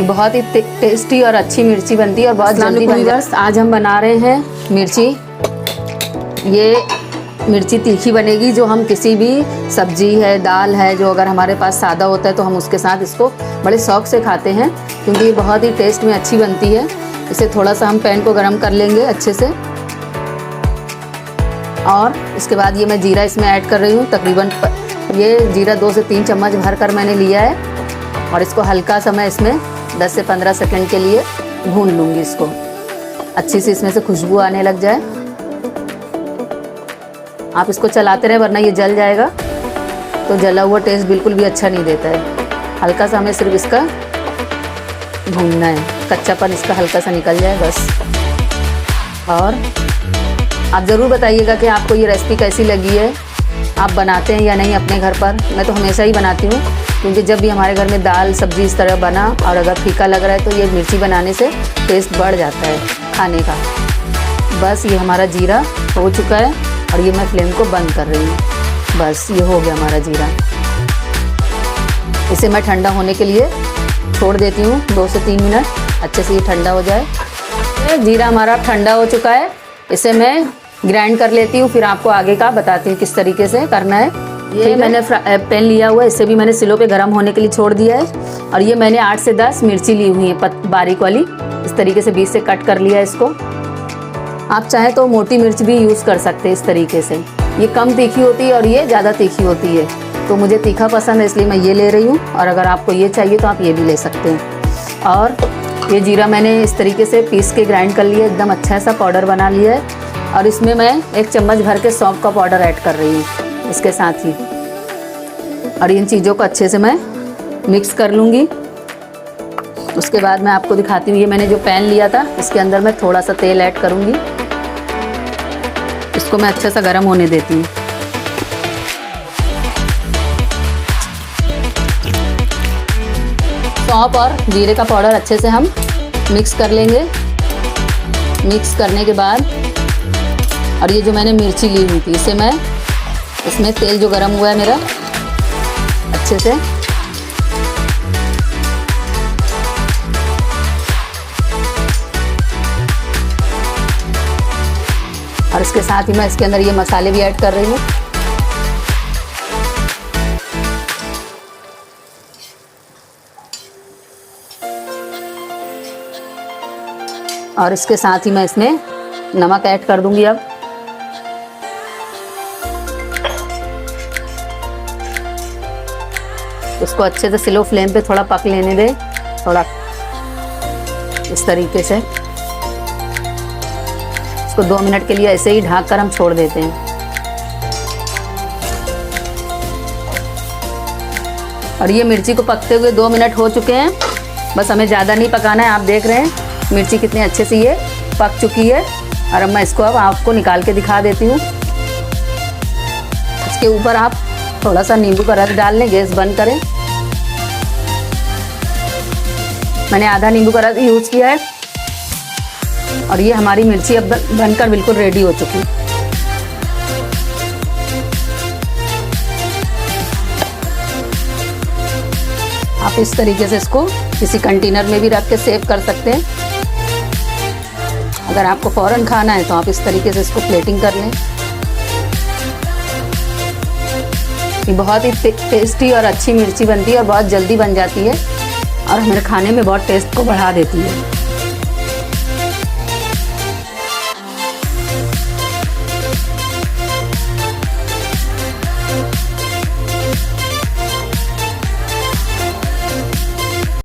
ये बहुत ही टेस्टी और अच्छी मिर्ची बनती है और बहुत जल्दी बन जाती है। आज हम बना रहे हैं मिर्ची। ये मिर्ची तीखी बनेगी, जो हम किसी भी सब्जी है, दाल है, जो अगर हमारे पास सादा होता है तो हम उसके साथ इसको बड़े शौक से खाते हैं, क्योंकि ये बहुत ही टेस्ट में अच्छी बनती है। इसे थोड़ा सा हम पैन को गरम कर लेंगे अच्छे से, और इसके बाद ये मैं जीरा इसमें ऐड कर रही हूँ। तकरीबन ये जीरा 2 से 3 चम्मच भर कर मैंने लिया है, और इसको हल्का सा मैं इसमें 10 से 15 सेकंड के लिए भून लूँगी। इसको अच्छी सी इसमें से खुशबू आने लग जाए। आप इसको चलाते रहें, वरना ये जल जाएगा, तो जला हुआ टेस्ट बिल्कुल भी अच्छा नहीं देता है। हल्का सा हमें सिर्फ इसका भूनना है, कच्चापन इसका हल्का सा निकल जाए बस। और आप ज़रूर बताइएगा कि आपको ये रेसिपी कैसी लगी है, आप बनाते हैं या नहीं अपने घर पर। मैं तो हमेशा ही बनाती हूँ, क्योंकि जब भी हमारे घर में दाल सब्जी इस तरह बना और अगर फीका लग रहा है तो ये मिर्ची बनाने से टेस्ट बढ़ जाता है खाने का। बस ये हमारा जीरा हो चुका है, और ये मैं फ्लेम को बंद कर रही हूँ। बस ये हो गया हमारा जीरा। इसे मैं ठंडा होने के लिए छोड़ देती हूँ 2 से 3 मिनट, अच्छे से ये ठंडा हो जाए। जीरा हमारा ठंडा हो चुका है, इसे मैं ग्राइंड कर लेती हूँ, फिर आपको आगे का बताती हूँ किस तरीके से करना है। ये मैंने पैन लिया हुआ है, इसे भी मैंने सिलो पे गर्म होने के लिए छोड़ दिया है, और ये मैंने 8 से 10 मिर्ची ली हुई है बारीक वाली। इस तरीके से बीच से कट कर लिया है इसको। आप चाहें तो मोटी मिर्च भी यूज़ कर सकते हैं इस तरीके से। ये कम तीखी होती है और ये ज़्यादा तीखी होती है, तो मुझे तीखा पसंद है इसलिए मैं ये ले रही हूँ, और अगर आपको ये चाहिए तो आप ये भी ले सकते हैं। और ये जीरा मैंने इस तरीके से पीस के ग्राइंड कर लिया, एकदम अच्छा सा पाउडर बना लिया है, और इसमें मैं 1 चम्मच भर के सौंफ का पाउडर ऐड कर रही हूँ इसके साथ ही। और इन चीज़ों को अच्छे से मैं मिक्स कर लूँगी। उसके बाद मैं आपको दिखाती हूँ, ये मैंने जो पैन लिया था इसके अंदर मैं थोड़ा सा तेल ऐड करूँगी। इसको मैं अच्छा सा गर्म होने देती हूँ। सौंफ और जीरे का पाउडर अच्छे से हम मिक्स कर लेंगे। मिक्स करने के बाद, और ये जो मैंने मिर्ची ली हुई थी, इसे मैं इसमें तेल जो गर्म हुआ है मेरा अच्छे से, और इसके साथ ही मैं इसके अंदर ये मसाले भी ऐड कर रही हूँ। और इसके साथ ही मैं इसमें नमक ऐड कर दूंगी। अब उसको अच्छे से स्लो फ्लेम पे थोड़ा पक लेने दें, थोड़ा इस तरीके से। इसको 2 मिनट के लिए ऐसे ही ढक कर हम छोड़ देते हैं। और ये मिर्ची को पकते हुए 2 मिनट हो चुके हैं, बस हमें ज़्यादा नहीं पकाना है। आप देख रहे हैं मिर्ची कितने अच्छे से ये पक चुकी है, और अब मैं इसको अब आपको निकाल के दिखा देती हूँ। इसके ऊपर आप थोड़ा सा नींबू का रस डाल लें, गैस बंद करें। मैंने आधा नींबू का रस यूज़ किया है, और ये हमारी मिर्ची अब बनकर बिल्कुल रेडी हो चुकी है। आप इस तरीके से इसको किसी कंटेनर में भी रख के सेव कर सकते हैं। अगर आपको फ़ौरन खाना है तो आप इस तरीके से इसको प्लेटिंग कर लें। ये बहुत ही टेस्टी और अच्छी मिर्ची बनती है, और बहुत जल्दी बन जाती है, और हमारे खाने में बहुत टेस्ट को बढ़ा देती है।